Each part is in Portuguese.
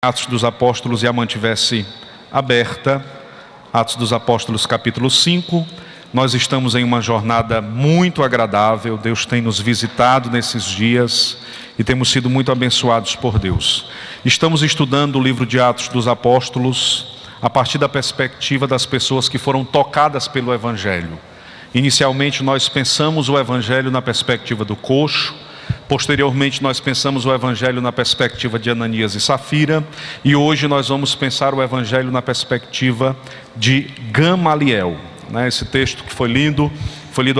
Atos dos Apóstolos e a mantivesse aberta, Atos dos Apóstolos capítulo 5, nós estamos em uma jornada muito agradável, Deus tem nos visitado nesses dias e temos sido muito abençoados por Deus. Estamos estudando o livro de Atos dos Apóstolos a partir da perspectiva das pessoas que foram tocadas pelo Evangelho. Inicialmente nós pensamos o Evangelho na perspectiva do coxo, posteriormente nós pensamos o Evangelho na perspectiva de Ananias e Safira, e hoje nós vamos pensar o Evangelho na perspectiva de Gamaliel. Esse texto que foi lido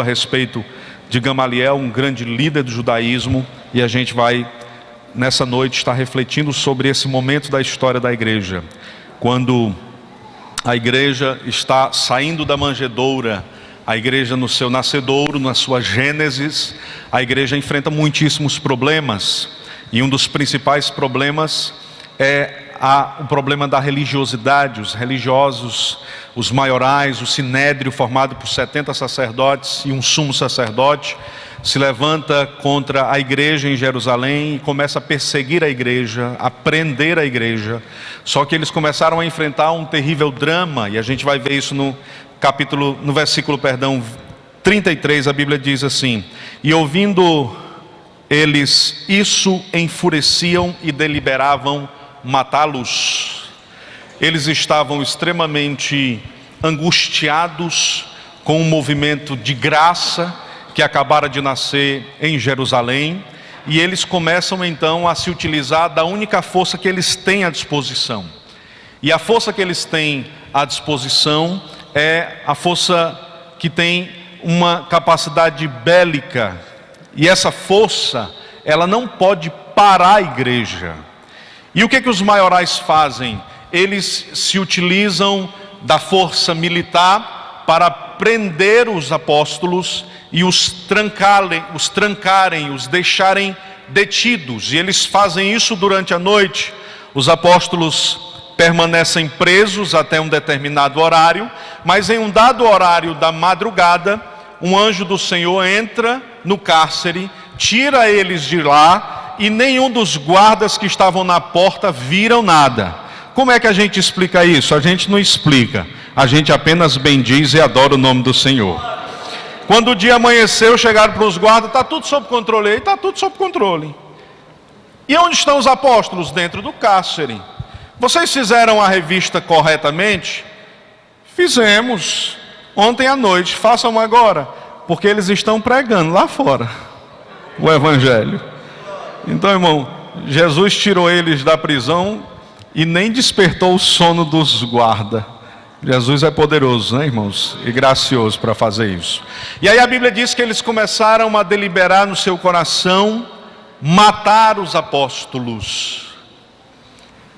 a respeito de Gamaliel, um grande líder do judaísmo, e a gente vai nessa noite estar refletindo sobre esse momento da história da igreja, quando a igreja está saindo da manjedoura. A igreja no seu nascedouro, na sua gênesis, a igreja enfrenta muitíssimos problemas. E um dos principais problemas é o problema da religiosidade. Os religiosos, os maiorais, o sinédrio formado por 70 sacerdotes e um sumo sacerdote, se levanta contra a igreja em Jerusalém e começa a perseguir a igreja, a prender a igreja. Só que eles começaram a enfrentar um terrível drama, e a gente vai ver isso no versículo 33, a Bíblia diz assim: e ouvindo eles isso, enfureciam e deliberavam matá-los. Eles estavam extremamente angustiados com um movimento de graça que acabara de nascer em Jerusalém, e eles começam então a se utilizar da única força que eles têm à disposição. E a força que eles têm à disposição é a força que tem uma capacidade bélica, e essa força, ela não pode parar a igreja. E o que os maiorais fazem? Eles se utilizam da força militar para prender os apóstolos e os trancarem, os deixarem detidos, e eles fazem isso durante a noite. Os apóstolos permanecem presos até um determinado horário, mas em um dado horário da madrugada, um anjo do Senhor entra no cárcere, tira eles de lá, e nenhum dos guardas que estavam na porta viram nada. Como é que a gente explica isso? A gente não explica, a gente apenas bendiz e adora o nome do Senhor. Quando o dia amanheceu, chegaram para os guardas: está tudo sob controle aí? Está tudo sob controle. E onde estão os apóstolos? Dentro do cárcere. Vocês fizeram a revista corretamente? Fizemos ontem à noite, façam agora, porque eles estão pregando lá fora o Evangelho. Então, irmão, Jesus tirou eles da prisão e nem despertou o sono dos guardas. Jesus é poderoso, né, irmãos? E gracioso para fazer isso. E aí a Bíblia diz que eles começaram a deliberar no seu coração matar os apóstolos.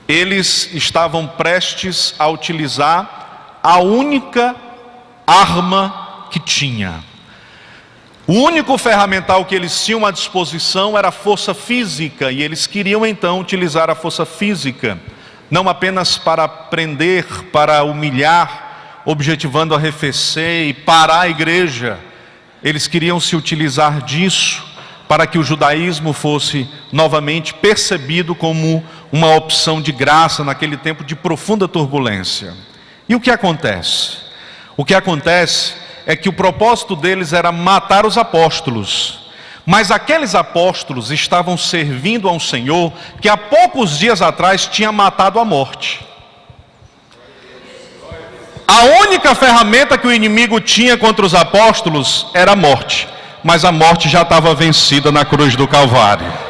Eles estavam prestes a utilizar a única arma que tinha. O único ferramental que eles tinham à disposição era a força física, e eles queriam então utilizar a força física, não apenas para prender, para humilhar, objetivando arrefecer e parar a igreja. Eles queriam se utilizar disso para que o judaísmo fosse novamente percebido como uma opção de graça naquele tempo de profunda turbulência. E o que acontece? O que acontece é que o propósito deles era matar os apóstolos, mas aqueles apóstolos estavam servindo a um Senhor que há poucos dias atrás tinha matado a morte. A única ferramenta que o inimigo tinha contra os apóstolos era a morte, mas a morte já estava vencida na cruz do Calvário.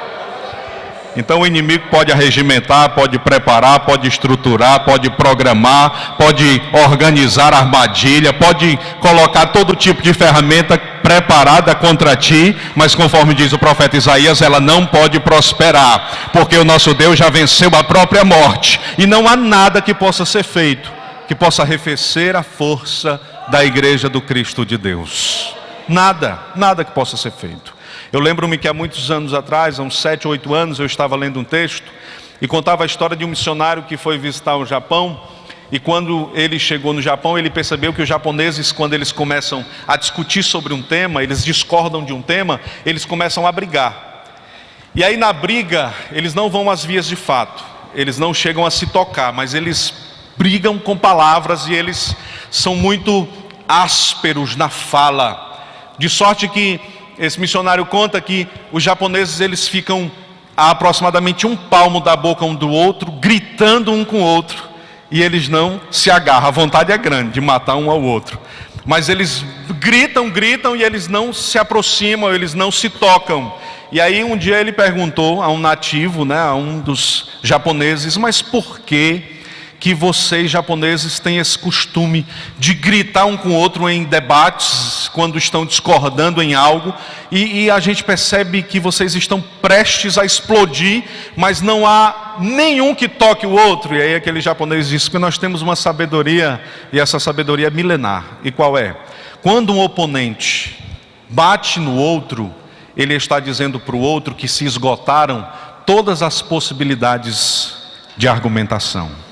Então o inimigo pode arregimentar, pode preparar, pode estruturar, pode programar, pode organizar armadilha, pode colocar todo tipo de ferramenta preparada contra ti, mas conforme diz o profeta Isaías, ela não pode prosperar, porque o nosso Deus já venceu a própria morte, e não há nada que possa ser feito, que possa arrefecer a força da igreja do Cristo de Deus. Nada que possa ser feito. Eu lembro-me que há muitos anos atrás, há uns 7 ou 8 anos, eu estava lendo um texto e contava a história de um missionário que foi visitar o Japão, e quando ele chegou no Japão, ele percebeu que os japoneses, quando eles começam a discutir sobre um tema, eles discordam de um tema, eles começam a brigar. E aí na briga, eles não vão às vias de fato, eles não chegam a se tocar, mas eles brigam com palavras e eles são muito ásperos na fala. De sorte que esse missionário conta que os japoneses eles ficam a aproximadamente um palmo da boca um do outro, gritando um com o outro, e eles não se agarram. A vontade é grande de matar um ao outro, mas eles gritam e eles não se aproximam, eles não se tocam. E aí um dia ele perguntou a um nativo, a um dos japoneses: mas por que vocês japoneses têm esse costume de gritar um com o outro em debates, quando estão discordando em algo, e a gente percebe que vocês estão prestes a explodir, mas não há nenhum que toque o outro? E aí aquele japonês disse que nós temos uma sabedoria, e essa sabedoria é milenar. E qual é? Quando um oponente bate no outro, ele está dizendo para o outro que se esgotaram todas as possibilidades de argumentação.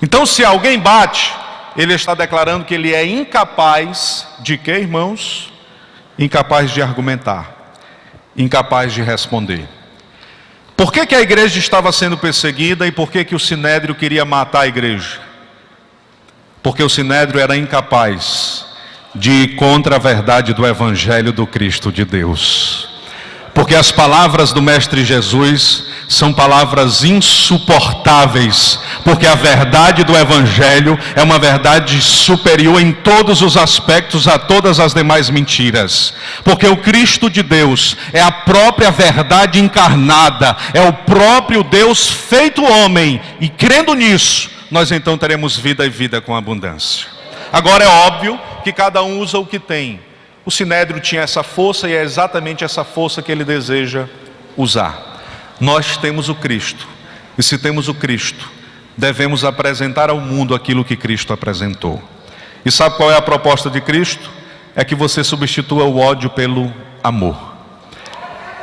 Então, se alguém bate, ele está declarando que ele é incapaz de quê, irmãos? Incapaz de argumentar, incapaz de responder. Por que a igreja estava sendo perseguida e por que o Sinédrio queria matar a igreja? Porque o Sinédrio era incapaz de ir contra a verdade do Evangelho do Cristo de Deus. Porque as palavras do Mestre Jesus são palavras insuportáveis, porque a verdade do Evangelho é uma verdade superior em todos os aspectos a todas as demais mentiras. Porque o Cristo de Deus é a própria verdade encarnada, é o próprio Deus feito homem, e crendo nisso, nós então teremos vida e vida com abundância. Agora é óbvio que cada um usa o que tem. O Sinédrio tinha essa força e é exatamente essa força que ele deseja usar. Nós temos o Cristo, e se temos o Cristo, devemos apresentar ao mundo aquilo que Cristo apresentou. E sabe qual é a proposta de Cristo? É que você substitua o ódio pelo amor,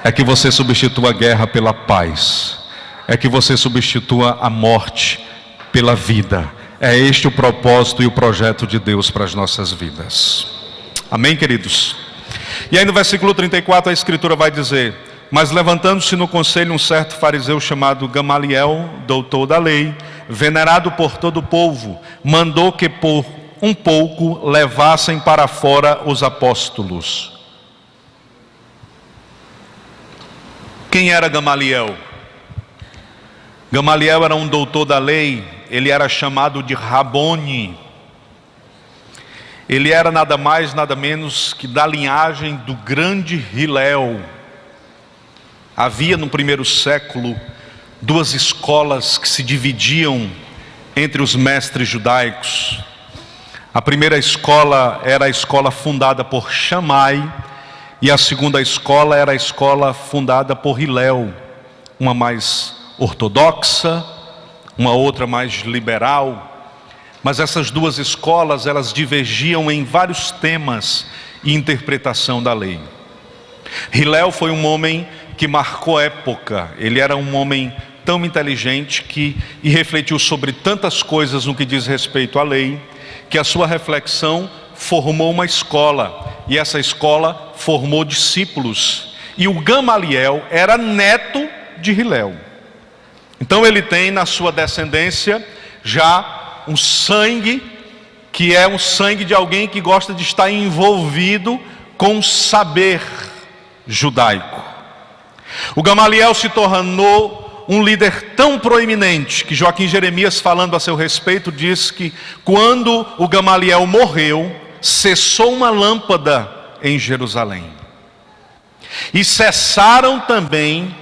é que você substitua a guerra pela paz, é que você substitua a morte pela vida. É este o propósito e o projeto de Deus para as nossas vidas. Amém, queridos? E aí no versículo 34 a Escritura vai dizer: mas levantando-se no conselho um certo fariseu chamado Gamaliel, doutor da lei, venerado por todo o povo, mandou que por um pouco levassem para fora os apóstolos. Quem era Gamaliel? Gamaliel era um doutor da lei, ele era chamado de Rabone. Ele era nada mais, nada menos que da linhagem do grande Hilel. Havia no primeiro século duas escolas que se dividiam entre os mestres judaicos. A primeira escola era a escola fundada por Shammai, e a segunda escola era a escola fundada por Hilel, uma mais ortodoxa, uma outra mais liberal. Mas essas duas escolas, elas divergiam em vários temas e interpretação da lei. Hilel foi um homem que marcou época. Ele era um homem tão inteligente e refletiu sobre tantas coisas no que diz respeito à lei, que a sua reflexão formou uma escola, e essa escola formou discípulos. E o Gamaliel era neto de Hilel. Então ele tem na sua descendência já um sangue, que é um sangue de alguém que gosta de estar envolvido com o saber judaico. O Gamaliel se tornou um líder tão proeminente que Joaquim Jeremias, falando a seu respeito, diz que quando o Gamaliel morreu, cessou uma lâmpada em Jerusalém. E cessaram também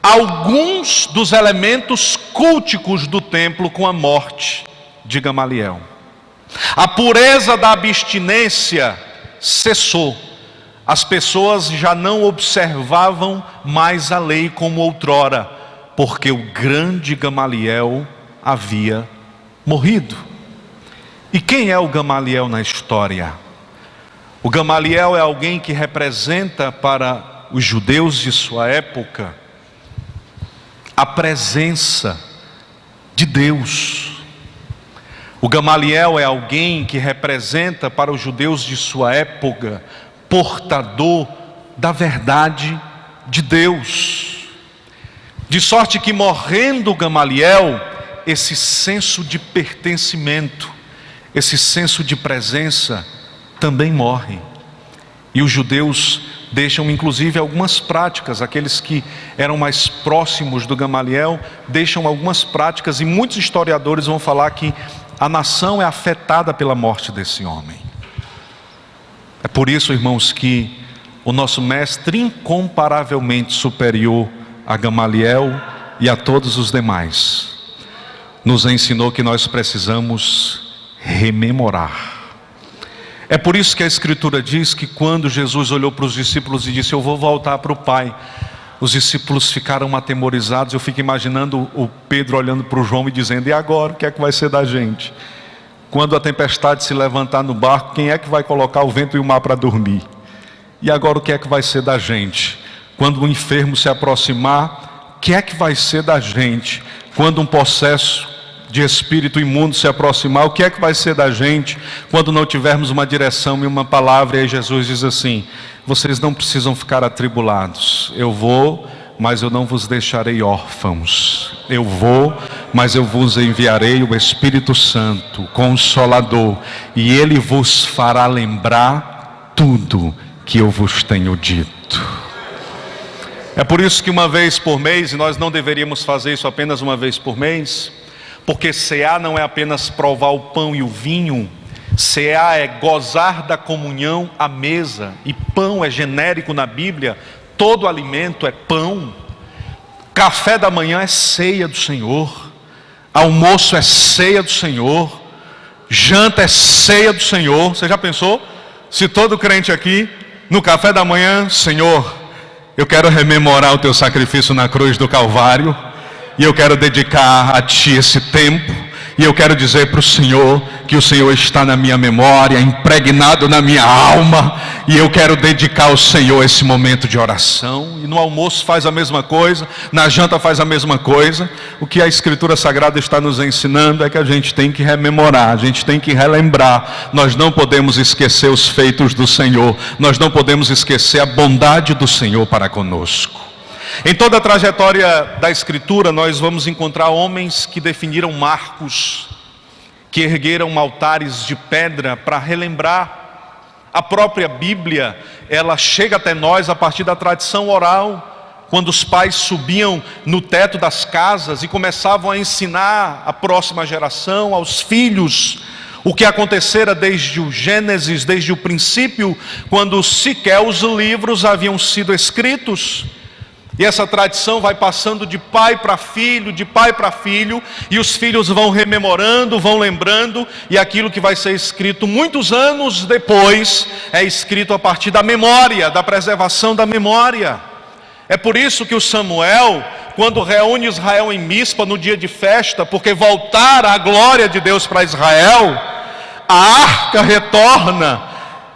alguns dos elementos culticos do templo com a morte de Gamaliel. A pureza da abstinência cessou. As pessoas já não observavam mais a lei como outrora, porque o grande Gamaliel havia morrido. E quem é o Gamaliel na história? O Gamaliel é alguém que representa para os judeus de sua época a presença de Deus. O Gamaliel é alguém que representa para os judeus de sua época portador da verdade de Deus. De sorte que, morrendo Gamaliel, esse senso de pertencimento, esse senso de presença também morre. E os judeus deixam inclusive algumas práticas, aqueles que eram mais próximos do Gamaliel, deixam algumas práticas, e muitos historiadores vão falar que a nação é afetada pela morte desse homem. É por isso, irmãos, que o nosso mestre, incomparavelmente superior a Gamaliel e a todos os demais, nos ensinou que nós precisamos rememorar. É por isso que a Escritura diz que quando Jesus olhou para os discípulos e disse: eu vou voltar para o Pai, os discípulos ficaram atemorizados. Eu fico imaginando o Pedro olhando para o João e dizendo: e agora, o que é que vai ser da gente? Quando a tempestade se levantar no barco, quem é que vai colocar o vento e o mar para dormir? E agora, o que é que vai ser da gente? Quando o enfermo se aproximar, o que é que vai ser da gente? Quando um possesso de espírito imundo se aproximar, o que é que vai ser da gente? Quando não tivermos uma direção e uma palavra? E aí Jesus diz assim: vocês não precisam ficar atribulados. Eu vou, mas eu não vos deixarei órfãos. Eu vou, mas eu vos enviarei o Espírito Santo, Consolador, e Ele vos fará lembrar tudo que eu vos tenho dito. É por isso que uma vez por mês, e nós não deveríamos fazer isso apenas uma vez por mês, porque cear não é apenas provar o pão e o vinho. Cear é gozar da comunhão à mesa, e pão é genérico na Bíblia, todo alimento é pão. Café da manhã é ceia do Senhor, almoço é ceia do Senhor, janta é ceia do Senhor. Você já pensou? Se todo crente aqui, no café da manhã: Senhor, eu quero rememorar o teu sacrifício na cruz do Calvário, e eu quero dedicar a Ti esse tempo, e eu quero dizer para o Senhor que o Senhor está na minha memória, impregnado na minha alma, e eu quero dedicar ao Senhor esse momento de oração. E no almoço faz a mesma coisa, na janta faz a mesma coisa. O que a Escritura Sagrada está nos ensinando é que a gente tem que rememorar, a gente tem que relembrar. Nós não podemos esquecer os feitos do Senhor, nós não podemos esquecer a bondade do Senhor para conosco. Em toda a trajetória da Escritura, nós vamos encontrar homens que definiram marcos, que ergueram altares de pedra para relembrar. A própria Bíblia, ela chega até nós a partir da tradição oral, quando os pais subiam no teto das casas e começavam a ensinar a próxima geração, aos filhos, o que acontecera desde o Gênesis, desde o princípio, quando sequer os livros haviam sido escritos. E essa tradição vai passando de pai para filho, de pai para filho, e os filhos vão rememorando, vão lembrando, e aquilo que vai ser escrito muitos anos depois, é escrito a partir da memória, da preservação da memória. É por isso que o Samuel, quando reúne Israel em Mispa no dia de festa, porque voltar a glória de Deus para Israel, a arca retorna.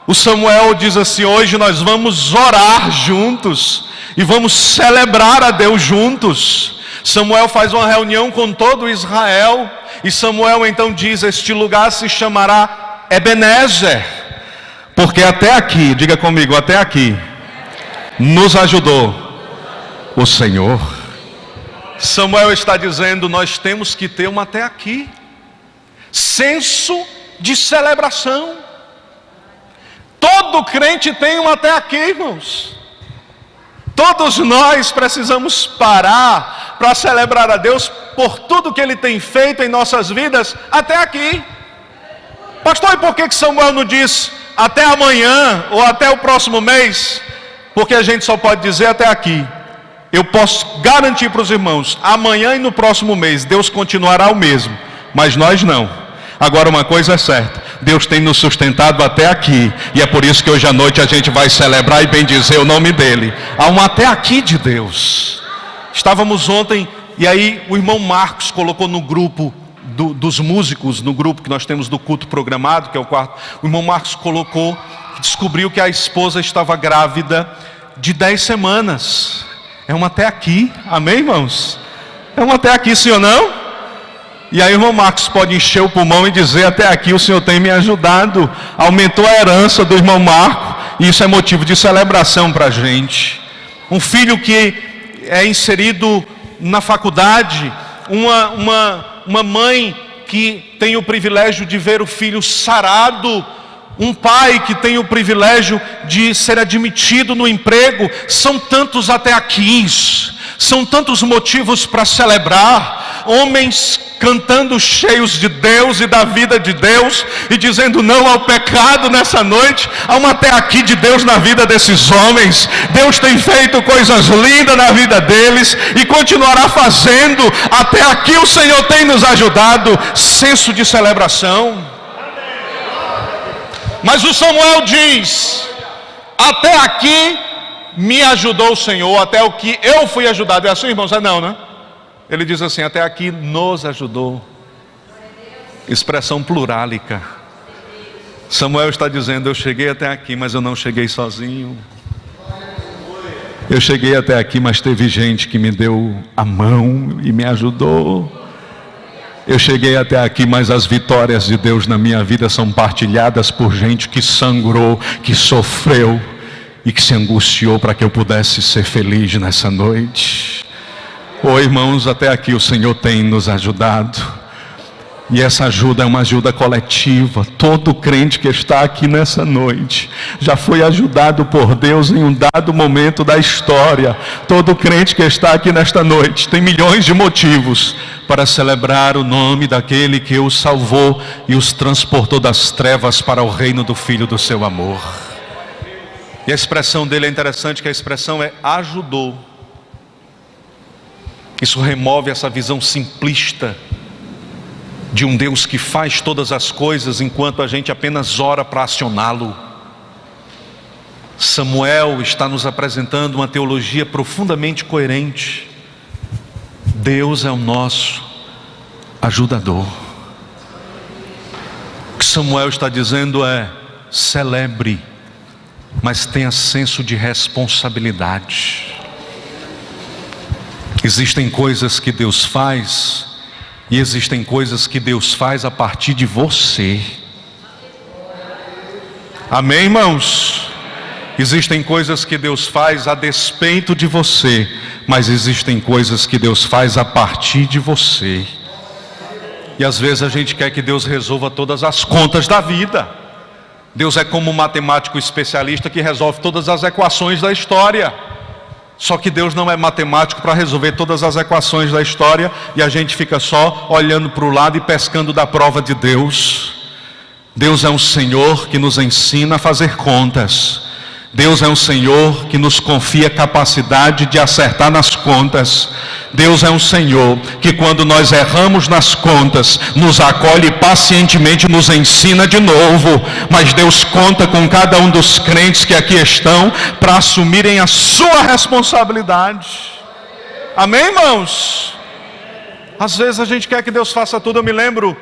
O Samuel diz assim: hoje nós vamos orar juntos e vamos celebrar a Deus juntos. Samuel faz uma reunião com todo Israel, e Samuel então diz: este lugar se chamará Ebenezer, porque até aqui, diga comigo, até aqui, nos ajudou o Senhor. Samuel está dizendo: nós temos que ter um até aqui, senso de celebração. Todo crente tem um até aqui, irmãos. Todos nós precisamos parar para celebrar a Deus por tudo que Ele tem feito em nossas vidas até aqui. Pastor, e por que Samuel não diz até amanhã ou até o próximo mês? Porque a gente só pode dizer até aqui. Eu posso garantir para os irmãos, amanhã e no próximo mês Deus continuará o mesmo, mas nós não. Agora uma coisa é certa: Deus tem nos sustentado até aqui, e é por isso que hoje à noite a gente vai celebrar e bendizer o nome dEle. Há um até aqui de Deus. Estávamos ontem, e aí o irmão Marcos colocou no grupo dos músicos, no grupo que nós temos do culto programado, que é o quarto. O irmão Marcos colocou, descobriu que a esposa estava grávida de 10 semanas. É um até aqui, amém, irmãos? É um até aqui, sim ou não? E aí o irmão Marcos pode encher o pulmão e dizer: até aqui o Senhor tem me ajudado. Aumentou a herança do irmão Marco, e isso é motivo de celebração para a gente. Um filho que é inserido na faculdade, uma mãe que tem o privilégio de ver o filho sarado, um pai que tem o privilégio de ser admitido no emprego. São tantos até aqui, são tantos motivos para celebrar. Homens cantando cheios de Deus e da vida de Deus, e dizendo não ao pecado nessa noite. Há um até aqui de Deus na vida desses homens. Deus tem feito coisas lindas na vida deles e continuará fazendo. Até aqui o Senhor tem nos ajudado. Senso de celebração. Mas o Samuel diz: até aqui me ajudou o Senhor, até o que eu fui ajudado. É assim, irmãos? Não, né? Ele diz assim: até aqui nos ajudou. Expressão plurálica. Samuel está dizendo: eu cheguei até aqui, mas eu não cheguei sozinho. Eu cheguei até aqui, mas teve gente que me deu a mão e me ajudou. Eu cheguei até aqui, mas as vitórias de Deus na minha vida são partilhadas por gente que sangrou, que sofreu e que se angustiou para que eu pudesse ser feliz nessa noite. Oh, irmãos, até aqui o Senhor tem nos ajudado. E essa ajuda é uma ajuda coletiva. Todo crente que está aqui nessa noite já foi ajudado por Deus em um dado momento da história. Todo crente que está aqui nesta noite tem milhões de motivos para celebrar o nome daquele que os salvou e os transportou das trevas para o reino do Filho do seu amor. E a expressão dele é interessante, que a expressão é ajudou. Isso remove essa visão simplista de um Deus que faz todas as coisas enquanto a gente apenas ora para acioná-lo. Samuel está nos apresentando uma teologia profundamente coerente. Deus é o nosso ajudador. O que Samuel está dizendo é: celebre, mas tenha senso de responsabilidade. Existem coisas que Deus faz, e existem coisas que Deus faz a partir de você. Amém, irmãos? Existem coisas que Deus faz a despeito de você, mas existem coisas que Deus faz a partir de você. E às vezes a gente quer que Deus resolva todas as contas da vida. Deus é como um matemático especialista que resolve todas as equações da história. Só que Deus não é matemático para resolver todas as equações da história, e a gente fica só olhando para o lado e pescando da prova de Deus. Deus é um Senhor que nos ensina a fazer contas. Deus é um Senhor que nos confia capacidade de acertar nas contas. Deus é um Senhor que, quando nós erramos nas contas, nos acolhe pacientemente, nos ensina de novo. Mas Deus conta com cada um dos crentes que aqui estão para assumirem a sua responsabilidade. Amém, irmãos? Às vezes a gente quer que Deus faça tudo. Eu me lembro,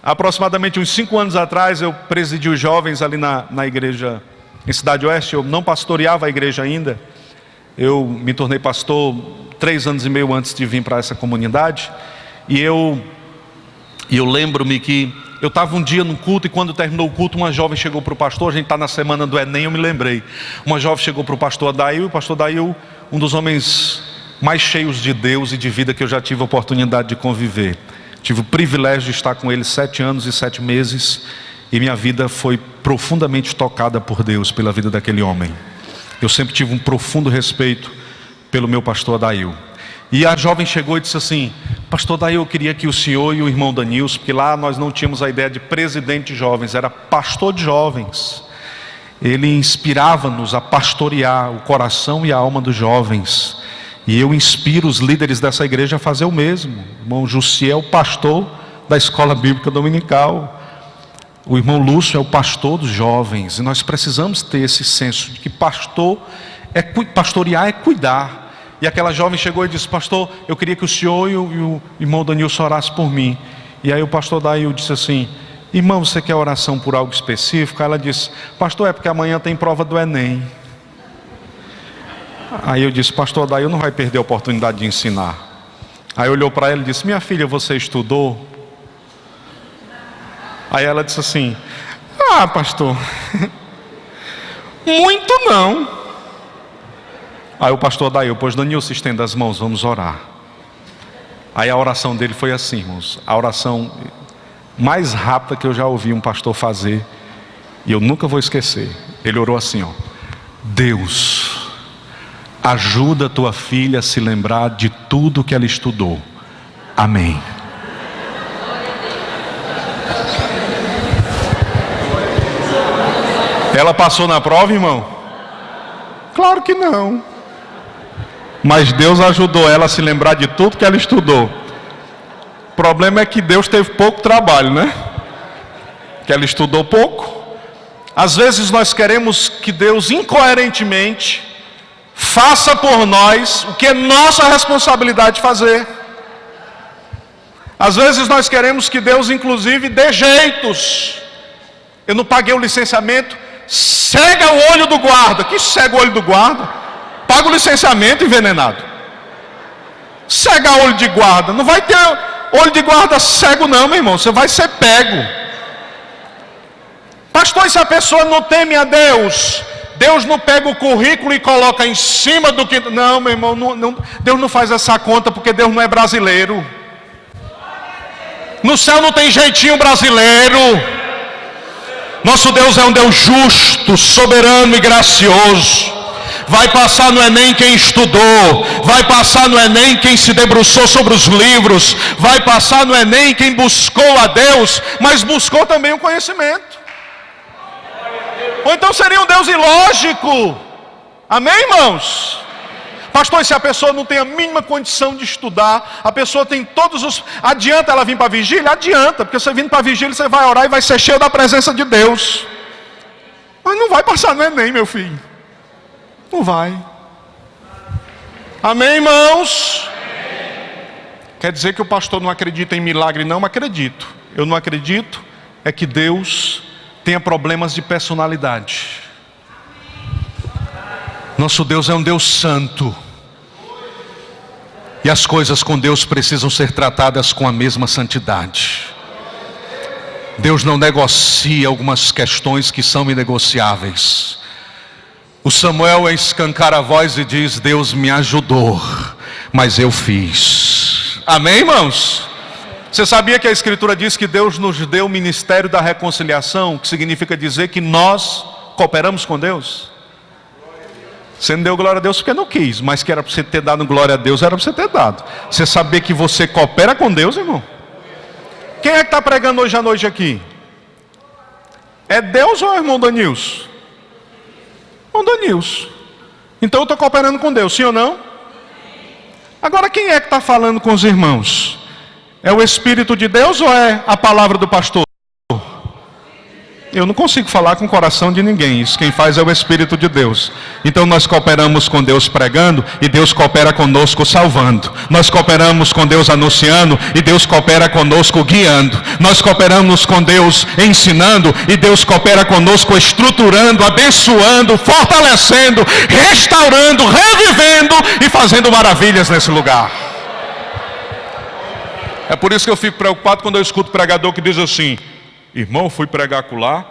aproximadamente uns 5 anos atrás, eu presidi os jovens ali na igreja em Cidade Oeste. Eu não pastoreava a igreja ainda. Eu me tornei pastor 3 anos e meio antes de vir para essa comunidade. E eu lembro-me que eu estava um dia no culto, e quando terminou o culto, uma jovem chegou para o pastor. A gente está na semana do Enem, eu me lembrei. Uma jovem chegou para o pastor Adail, e o pastor Adail, um dos homens mais cheios de Deus e de vida que eu já tive a oportunidade de conviver. Tive o privilégio de estar com ele 7 anos e 7 meses. E minha vida foi profundamente tocada por Deus pela vida daquele homem. Eu sempre tive um profundo respeito pelo meu pastor Adail. E a jovem chegou e disse assim: pastor Adail, eu queria que o senhor e o irmão Danilson, porque lá nós não tínhamos a ideia de presidente de jovens, era pastor de jovens. Ele inspirava-nos a pastorear o coração e a alma dos jovens. E eu inspiro os líderes dessa igreja a fazer o mesmo. O irmão Jussi é o pastor da escola bíblica dominical. O irmão Lúcio é o pastor dos jovens. E nós precisamos ter esse senso de que pastorear é cuidar. E aquela jovem chegou e disse: pastor, eu queria que o senhor e o irmão Danilson orassem por mim. E aí o pastor Dail disse assim: irmão, você quer oração por algo específico? Aí ela disse: pastor, é porque amanhã tem prova do Enem. Aí eu disse: pastor Dail não vai perder a oportunidade de ensinar. Aí olhou para ela e disse: minha filha, você estudou? Aí ela disse assim: ah, pastor, muito não. Aí o pastor Adail, pois Danilson, estenda as mãos, vamos orar. Aí a oração dele foi assim, irmãos, a oração mais rápida que eu já ouvi um pastor fazer, e eu nunca vou esquecer. Ele orou assim, ó: Deus, ajuda a tua filha a se lembrar de tudo que ela estudou. Amém. Ela passou na prova, irmão? Claro que não. Mas Deus ajudou ela a se lembrar de tudo que ela estudou. O problema é que Deus teve pouco trabalho, né? Que ela estudou pouco. Às vezes nós queremos que Deus incoerentemente faça por nós o que é nossa responsabilidade fazer. Às vezes nós queremos que Deus inclusive dê jeitos. Eu não paguei o licenciamento, cega o olho do guarda. Que cega o olho do guarda? Paga o licenciamento, envenenado. Cega o olho de guarda. Não vai ter olho de guarda cego não, meu irmão. Você vai ser pego. Pastor, e se a pessoa não teme a Deus? Deus não pega o currículo e coloca em cima do que... Não, meu irmão, Deus não faz essa conta, porque Deus não é brasileiro. No céu não tem jeitinho brasileiro. Nosso Deus é um Deus justo, soberano e gracioso. Vai passar no Enem quem estudou, vai passar no Enem quem se debruçou sobre os livros, vai passar no Enem quem buscou a Deus, mas buscou também o conhecimento. Ou então seria um Deus ilógico. Amém, irmãos? Pastor, e se a pessoa não tem a mínima condição de estudar, a pessoa tem todos os... Adianta ela vir para a vigília? Adianta, porque você vindo para a vigília, você vai orar e vai ser cheio da presença de Deus. Mas não vai passar no Enem, meu filho. Não vai. Amém, irmãos? Quer dizer que o pastor não acredita em milagre? Não acredito. Eu não acredito é que Deus tenha problemas de personalidade. Nosso Deus é um Deus santo. E as coisas com Deus precisam ser tratadas com a mesma santidade. Deus não negocia algumas questões que são inegociáveis. O Samuel escancara a voz e diz: Deus me ajudou, mas eu fiz. Amém, irmãos? Você sabia que a Escritura diz que Deus nos deu o ministério da reconciliação, que significa dizer que nós cooperamos com Deus? Você não deu glória a Deus porque não quis, mas que era para você ter dado glória a Deus, era para você ter dado. Você sabia que você coopera com Deus, irmão? Quem é que está pregando hoje à noite aqui? É Deus ou é o irmão Danilson? Irmão Danilson. Então eu estou cooperando com Deus, sim ou não? Agora quem é que está falando com os irmãos? É o Espírito de Deus ou é a palavra do pastor? Eu não consigo falar com o coração de ninguém. Isso quem faz é o Espírito de Deus. Então nós cooperamos com Deus pregando, e Deus coopera conosco salvando. Nós cooperamos com Deus anunciando, e Deus coopera conosco guiando. Nós cooperamos com Deus ensinando, e Deus coopera conosco estruturando, abençoando, fortalecendo, restaurando, revivendo e fazendo maravilhas nesse lugar. É por isso que eu fico preocupado quando eu escuto pregador que diz assim: irmão, fui pregar lá,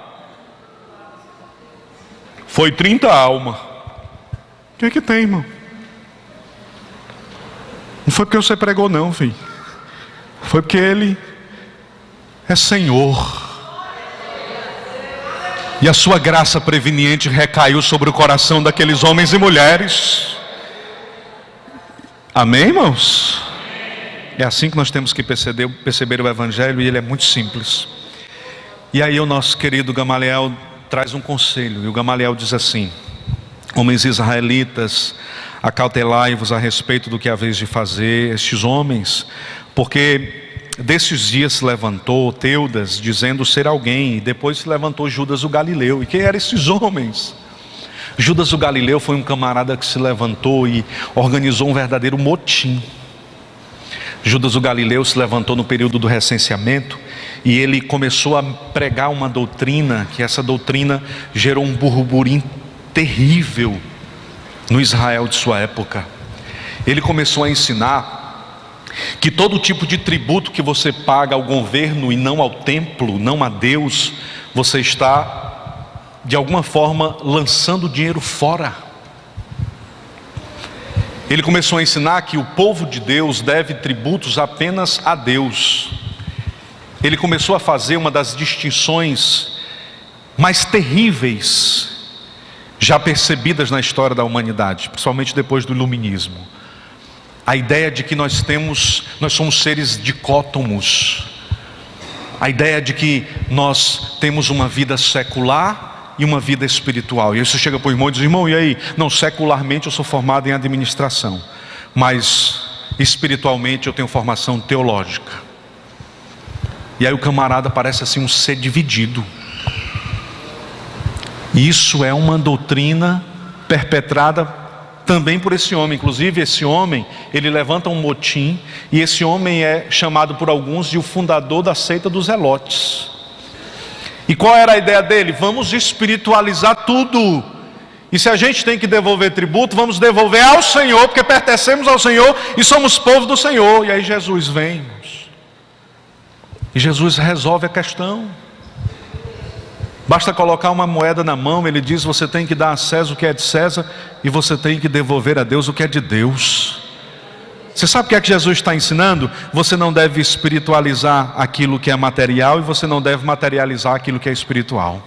foi 30 almas. O que tem, irmão? Não foi porque você pregou não, filho. Foi porque Ele é Senhor. E a sua graça preveniente recaiu sobre o coração daqueles homens e mulheres. Amém, irmãos? É assim que nós temos que perceber o Evangelho, e ele é muito simples. E aí o nosso querido Gamaliel traz um conselho, e o Gamaliel diz assim: homens israelitas, acautelai-vos a respeito do que haveis de fazer. Estes homens, porque desses dias se levantou Teudas, dizendo ser alguém, e depois se levantou Judas o Galileu. E quem eram esses homens? Judas o Galileu foi um camarada que se levantou e organizou um verdadeiro motim. Judas o Galileu se levantou no período do recenseamento, e ele começou a pregar uma doutrina, que essa doutrina gerou um burburinho terrível no Israel de sua época. Ele começou a ensinar que todo tipo de tributo que você paga ao governo e não ao templo, não a Deus, você está de alguma forma lançando dinheiro fora. Ele começou a ensinar que o povo de Deus deve tributos apenas a Deus. Ele começou a fazer uma das distinções mais terríveis já percebidas na história da humanidade, principalmente depois do iluminismo. A ideia de que nós somos seres dicótomos. A ideia de que nós temos uma vida secular e uma vida espiritual. E aí você chega para o irmão e diz: irmão, e aí? Não, secularmente eu sou formado em administração, mas espiritualmente eu tenho formação teológica. E aí o camarada parece assim um ser dividido. Isso é uma doutrina perpetrada também por esse homem. Inclusive esse homem, ele levanta um motim, e esse homem é chamado por alguns de o fundador da seita dos Zelotes. E qual era a ideia dele? Vamos espiritualizar tudo. E se a gente tem que devolver tributo, vamos devolver ao Senhor, porque pertencemos ao Senhor e somos povo do Senhor. E aí Jesus vem, irmãos, e Jesus resolve a questão. Basta colocar uma moeda na mão, ele diz: você tem que dar a César o que é de César, e você tem que devolver a Deus o que é de Deus. Você sabe o que é que Jesus está ensinando? Você não deve espiritualizar aquilo que é material, e você não deve materializar aquilo que é espiritual.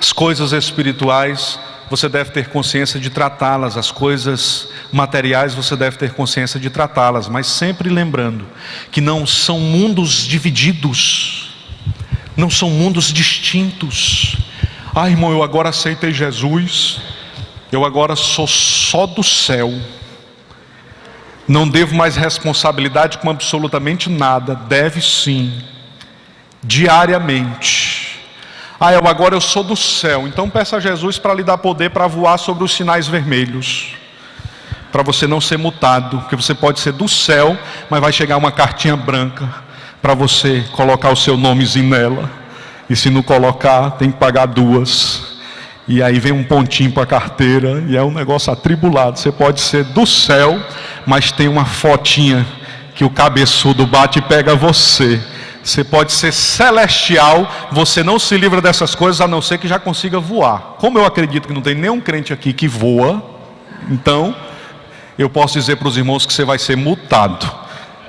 As coisas espirituais, você deve ter consciência de tratá-las. As coisas materiais, você deve ter consciência de tratá-las. Mas sempre lembrando que não são mundos divididos, não são mundos distintos. Ah, irmão, eu agora aceitei Jesus, eu agora sou só do céu, não devo mais responsabilidade com absolutamente nada. Deve sim, diariamente. Ah, agora eu sou do céu, então peça a Jesus para lhe dar poder para voar sobre os sinais vermelhos, para você não ser multado, porque você pode ser do céu, mas vai chegar uma cartinha branca para você colocar o seu nomezinho nela, e se não colocar, tem que pagar 2, e aí vem um pontinho para a carteira, e é um negócio atribulado. Você pode ser do céu, mas tem uma fotinha que o cabeçudo bate e pega você. Você pode ser celestial, você não se livra dessas coisas, a não ser que já consiga voar. Como eu acredito que não tem nenhum crente aqui que voa, então eu posso dizer para os irmãos que você vai ser multado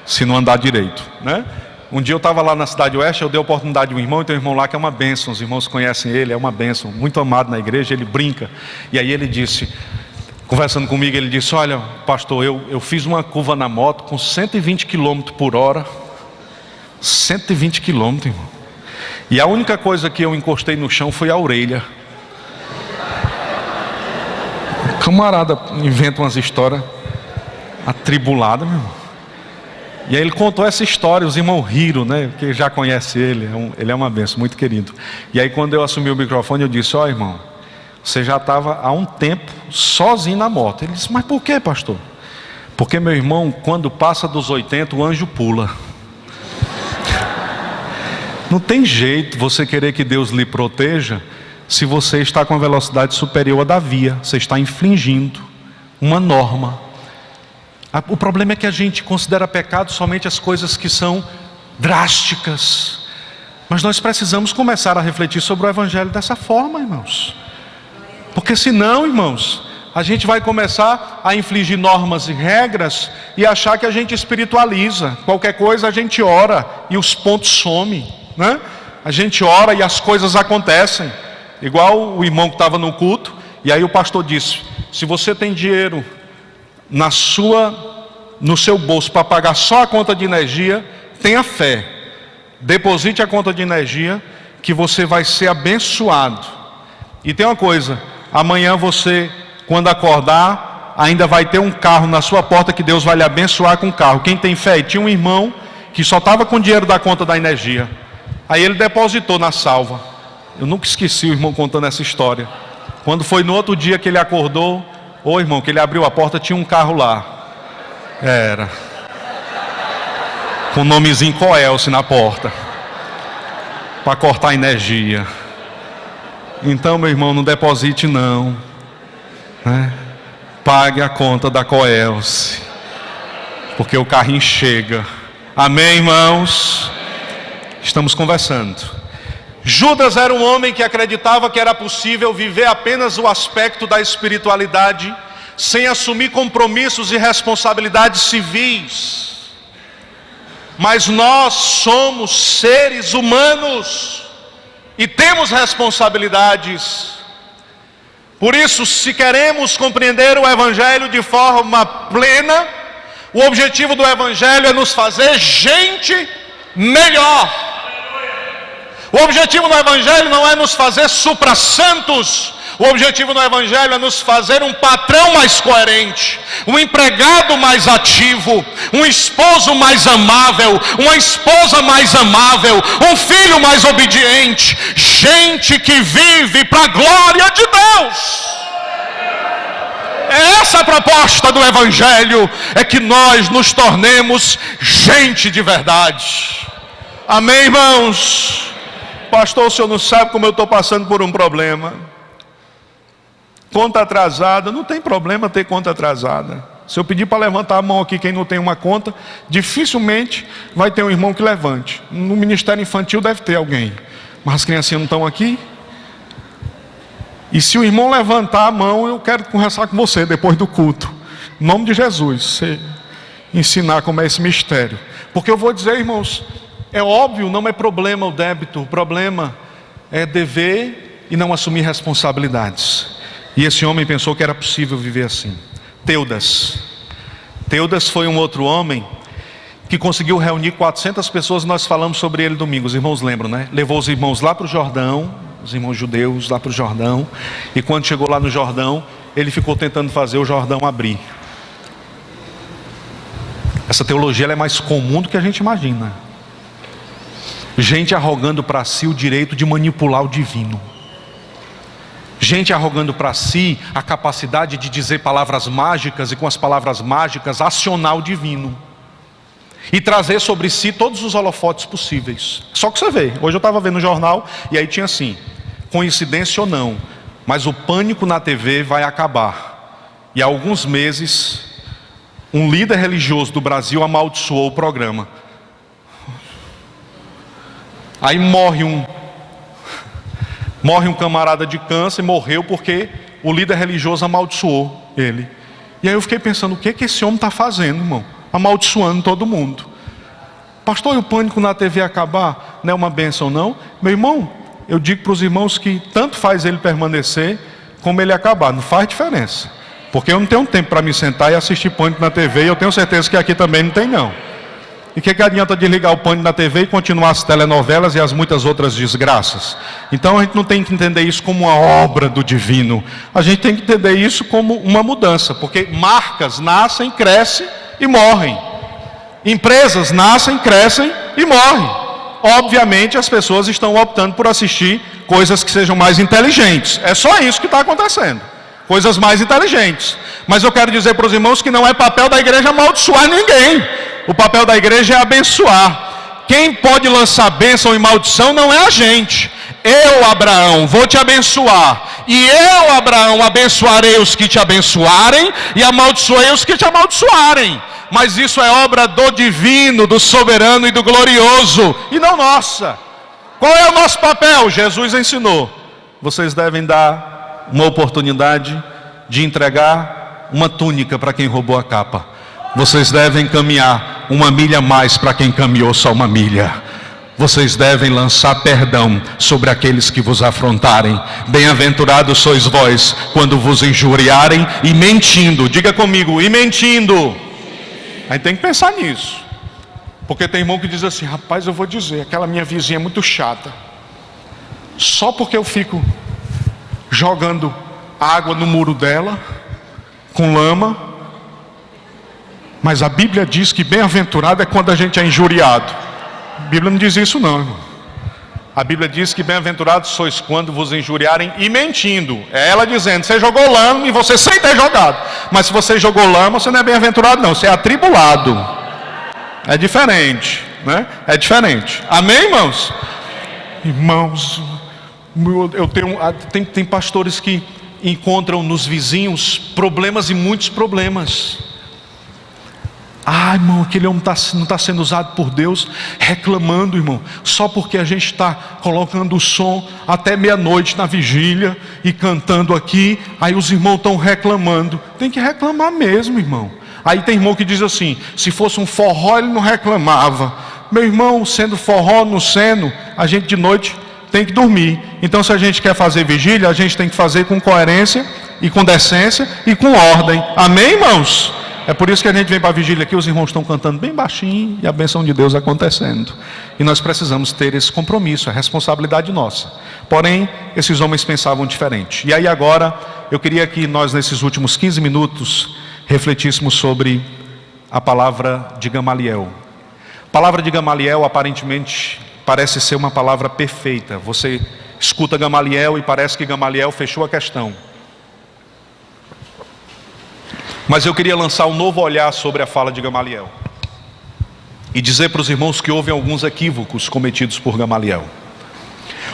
se não andar direito, né? Um dia eu estava lá na Cidade Oeste, eu dei a oportunidade de um irmão, e tem um irmão lá que é uma bênção, os irmãos conhecem ele, é uma bênção, muito amado na igreja, ele brinca. E aí ele disse, conversando comigo, ele disse: olha, pastor, eu fiz uma curva na moto com 120 km por hora, 120 km, irmão. E a única coisa que eu encostei no chão foi a orelha. O camarada inventa umas histórias atribuladas, meu irmão. E aí ele contou essa história, os irmãos riram, né? Porque já conhece ele, ele é uma bênção, muito querido. E aí quando eu assumi o microfone, eu disse: ó, irmão, você já estava há um tempo sozinho na moto. Ele disse: mas por que, pastor? Porque, meu irmão, quando passa dos 80, o anjo pula. Não tem jeito você querer que Deus lhe proteja se você está com a velocidade superior à da via. Você está infringindo uma norma. O problema é que a gente considera pecado somente as coisas que são drásticas. Mas nós precisamos começar a refletir sobre o Evangelho dessa forma, irmãos. Porque senão, irmãos, a gente vai começar a infligir normas e regras e achar que a gente espiritualiza. Qualquer coisa a gente ora e os pontos somem, né? A gente ora e as coisas acontecem. Igual o irmão que estava no culto, e aí o pastor disse: se você tem dinheiro no seu bolso para pagar só a conta de energia, tenha fé, deposite a conta de energia, que você vai ser abençoado. E tem uma coisa: amanhã você, quando acordar, ainda vai ter um carro na sua porta, que Deus vai lhe abençoar com o carro. Quem tem fé? E tinha um irmão que só estava com dinheiro da conta da energia, aí ele depositou na salva. Eu nunca esqueci o irmão contando essa história. Quando foi no outro dia que ele acordou, ô irmão, que ele abriu a porta, tinha um carro lá. Era com o nomezinho Coelce na porta, para cortar energia. Então, meu irmão, não deposite não, né? Pague a conta da Coelce, porque o carrinho chega. Amém, irmãos? Estamos conversando. Judas era um homem que acreditava que era possível viver apenas o aspecto da espiritualidade sem assumir compromissos e responsabilidades civis. Mas nós somos seres humanos e temos responsabilidades. Por isso, se queremos compreender o Evangelho de forma plena, o objetivo do Evangelho é nos fazer gente melhor. O objetivo do Evangelho não é nos fazer supra-santos. O objetivo do Evangelho é nos fazer um patrão mais coerente, um empregado mais ativo, um esposo mais amável, uma esposa mais amável, um filho mais obediente, gente que vive para a glória de Deus. É essa a proposta do Evangelho, é que nós nos tornemos gente de verdade. Amém, irmãos? Pastor, o senhor não sabe como eu estou passando por um problema. Conta atrasada, não tem problema ter conta atrasada. Se eu pedir para levantar a mão aqui quem não tem uma conta, dificilmente vai ter um irmão que levante. No ministério infantil deve ter alguém, mas as criancinhas não estão aqui. E se o irmão levantar a mão, eu quero conversar com você depois do culto, em nome de Jesus, você ensinar como é esse mistério. Porque eu vou dizer, irmãos, é óbvio, não é problema o débito, o problema é dever e não assumir responsabilidades. E esse homem pensou que era possível viver assim. Teudas foi um outro homem que conseguiu reunir 400 pessoas. Nós falamos sobre ele domingo, os irmãos lembram, né? Levou os irmãos lá para o Jordão, os irmãos judeus lá para o Jordão. E quando chegou lá no Jordão, ele ficou tentando fazer o Jordão abrir. Essa teologia ela é mais comum do que a gente imagina. Gente arrogando para si o direito de manipular o divino. Gente arrogando para si a capacidade de dizer palavras mágicas e com as palavras mágicas acionar o divino. E trazer sobre si todos os holofotes possíveis. Só que você vê, hoje eu estava vendo no jornal e aí tinha assim, coincidência ou não, mas o pânico na TV vai acabar. E há alguns meses, um líder religioso do Brasil amaldiçoou o programa. Aí morre um camarada de câncer, morreu porque o líder religioso amaldiçoou ele. E aí eu fiquei pensando, o que esse homem está fazendo, irmão? Amaldiçoando todo mundo. Pastor, e o pânico na TV acabar? Não é uma bênção não? Meu irmão, eu digo para os irmãos que tanto faz ele permanecer, como ele acabar, não faz diferença. Porque eu não tenho tempo para me sentar e assistir pânico na TV, e eu tenho certeza que aqui também não tem não. E o que adianta desligar o pânico na TV e continuar as telenovelas e as muitas outras desgraças? Então a gente não tem que entender isso como uma obra do divino. A gente tem que entender isso como uma mudança. Porque marcas nascem, crescem e morrem. Empresas nascem, crescem e morrem. Obviamente as pessoas estão optando por assistir coisas que sejam mais inteligentes. É só isso que está acontecendo. Coisas mais inteligentes. Mas eu quero dizer para os irmãos que não é papel da igreja amaldiçoar ninguém. O papel da igreja é abençoar. Quem pode lançar bênção e maldição não é a gente. Eu, Abraão, vou te abençoar. E eu, Abraão, abençoarei os que te abençoarem e amaldiçoarei os que te amaldiçoarem. Mas isso é obra do divino, do soberano e do glorioso, e não nossa. Qual é o nosso papel? Jesus ensinou. Vocês devem dar uma oportunidade de entregar uma túnica para quem roubou a capa. Vocês devem caminhar uma milha a mais para quem caminhou só uma milha. Vocês devem lançar perdão sobre aqueles que vos afrontarem. Bem-aventurados sois vós quando vos injuriarem e mentindo. Diga comigo, e mentindo. A gente tem que pensar nisso. Porque tem irmão que diz assim, rapaz, eu vou dizer, aquela minha vizinha é muito chata. Só porque eu fico jogando água no muro dela, com lama. Mas a Bíblia diz que bem-aventurado é quando a gente é injuriado. A Bíblia não diz isso não, irmão. A Bíblia diz que bem-aventurados sois quando vos injuriarem e mentindo. É ela dizendo, você jogou lama e você sem ter jogado. Mas se você jogou lama, você não é bem-aventurado não, você é atribulado. É diferente, né? É diferente. Amém, irmãos? Irmãos, eu tem pastores que encontram nos vizinhos problemas e muitos problemas. Ah, irmão, aquele homem não está sendo usado por Deus, reclamando, irmão, só porque a gente está colocando o som até meia-noite na vigília e cantando aqui, aí os irmãos estão reclamando. Tem que reclamar mesmo, irmão. Aí tem irmão que diz assim: se fosse um forró ele não reclamava. Meu irmão, sendo forró no seno, a gente de noite tem que dormir. Então, se a gente quer fazer vigília, a gente tem que fazer com coerência e com decência e com ordem. Amém, irmãos? É por isso que a gente vem para a vigília aqui, os irmãos estão cantando bem baixinho e a bênção de Deus acontecendo. E nós precisamos ter esse compromisso, é responsabilidade nossa. Porém, esses homens pensavam diferente. E aí agora, eu queria que nós nesses últimos 15 minutos refletíssemos sobre a palavra de Gamaliel. A palavra de Gamaliel aparentemente parece ser uma palavra perfeita. Você escuta Gamaliel e parece que Gamaliel fechou a questão. Mas eu queria lançar um novo olhar sobre a fala de Gamaliel e dizer para os irmãos que houve alguns equívocos cometidos por Gamaliel.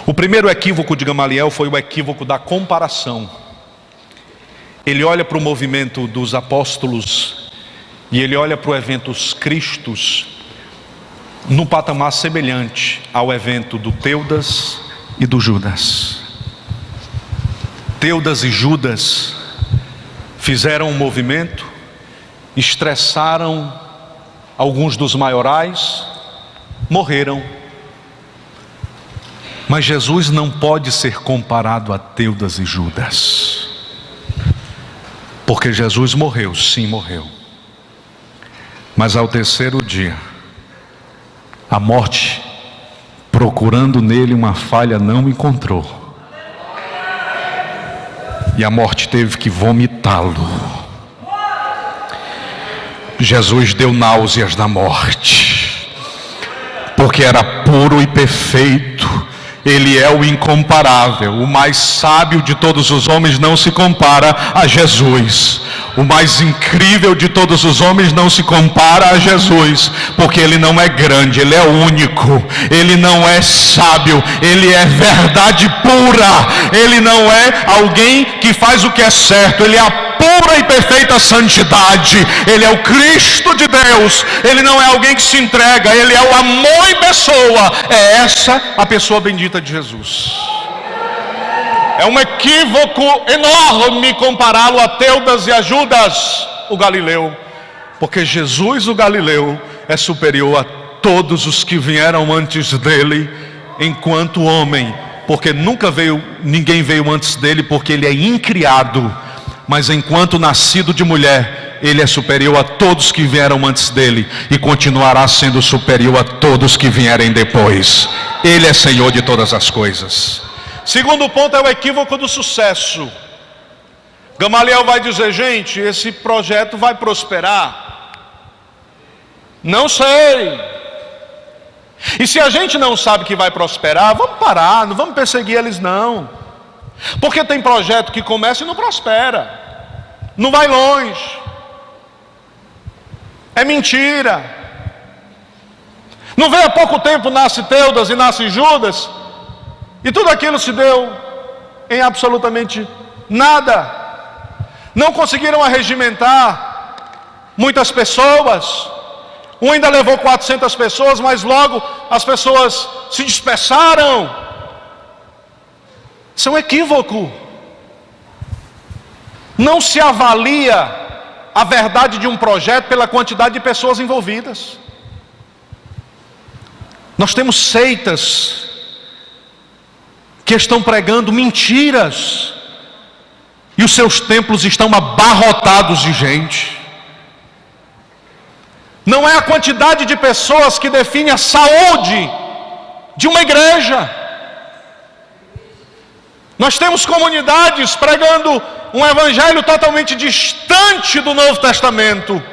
O primeiro equívoco de Gamaliel foi o equívoco da comparação. Ele olha para o movimento dos apóstolos e ele olha para o evento Cristos num patamar semelhante ao evento do Teudas e do Judas. Teudas e Judas fizeram um movimento, estressaram alguns dos maiorais, morreram. Mas Jesus não pode ser comparado a Teudas e Judas, porque Jesus morreu, sim, morreu. Mas ao terceiro dia, a morte, procurando nele uma falha, não encontrou. E a morte teve que vomitá-lo. Jesus deu náuseas da morte, porque era puro e perfeito. Ele é o incomparável. O mais sábio de todos os homens não se compara a Jesus. O mais incrível de todos os homens não se compara a Jesus, porque Ele não é grande, Ele é único. Ele não é sábio, Ele é verdade pura. Ele não é alguém que faz o que é certo, Ele é a pura e perfeita santidade. Ele é o Cristo de Deus. Ele não é alguém que se entrega, Ele é o amor em pessoa. É essa a pessoa bendita de Jesus. É um equívoco enorme compará-lo a Teudas e a Judas, o Galileu, porque Jesus, o Galileu, é superior a todos os que vieram antes dele, enquanto homem, porque ninguém veio antes dele, porque ele é incriado, mas enquanto nascido de mulher, ele é superior a todos que vieram antes dele, e continuará sendo superior a todos que vierem depois. Ele é Senhor de todas as coisas. Segundo ponto é o equívoco do sucesso. Gamaliel vai dizer: gente, esse projeto vai prosperar? Não sei. E se a gente não sabe que vai prosperar, vamos parar, não vamos perseguir eles não. Porque tem projeto que começa e não prospera, não vai longe. É mentira. Não vem há pouco tempo, nasce Teudas e nasce Judas, e tudo aquilo se deu em absolutamente nada. Não conseguiram arregimentar muitas pessoas. Um ainda levou 400 pessoas, mas logo as pessoas se dispersaram. Isso é um equívoco. Não se avalia a verdade de um projeto pela quantidade de pessoas envolvidas. Nós temos seitas que estão pregando mentiras, e os seus templos estão abarrotados de gente. Não é a quantidade de pessoas que define a saúde de uma igreja. Nós temos comunidades pregando um evangelho totalmente distante do Novo Testamento,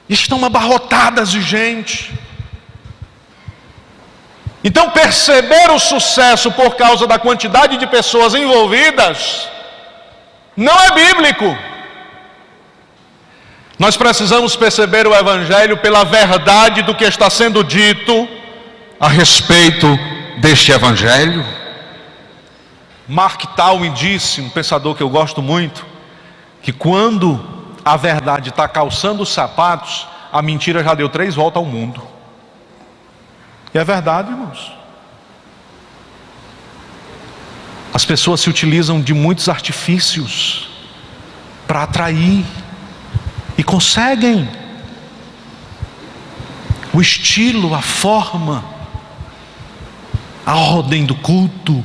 estão abarrotadas de gente. Então, perceber o sucesso por causa da quantidade de pessoas envolvidas não é bíblico. Nós precisamos perceber o evangelho pela verdade do que está sendo dito a respeito deste evangelho. Mark Twain disse, um pensador que eu gosto muito, que quando a verdade está calçando os sapatos, a mentira já deu 3 voltas ao mundo. E é verdade, irmãos. As pessoas se utilizam de muitos artifícios para atrair, e conseguem. O estilo, a forma, a ordem do culto,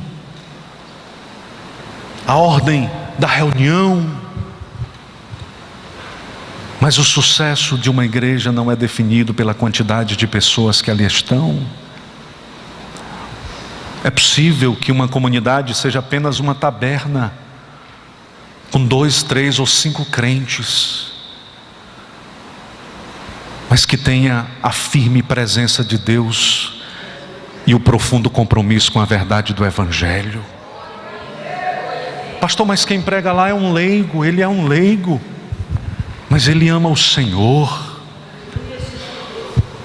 a ordem da reunião. Mas o sucesso de uma igreja não é definido pela quantidade de pessoas que ali estão. É possível que uma comunidade seja apenas uma taberna, com 2, 3 ou 5 crentes, mas que tenha a firme presença de Deus e o profundo compromisso com a verdade do Evangelho. Pastor, mas quem prega lá é um leigo. Ele é um leigo, mas ele ama o Senhor.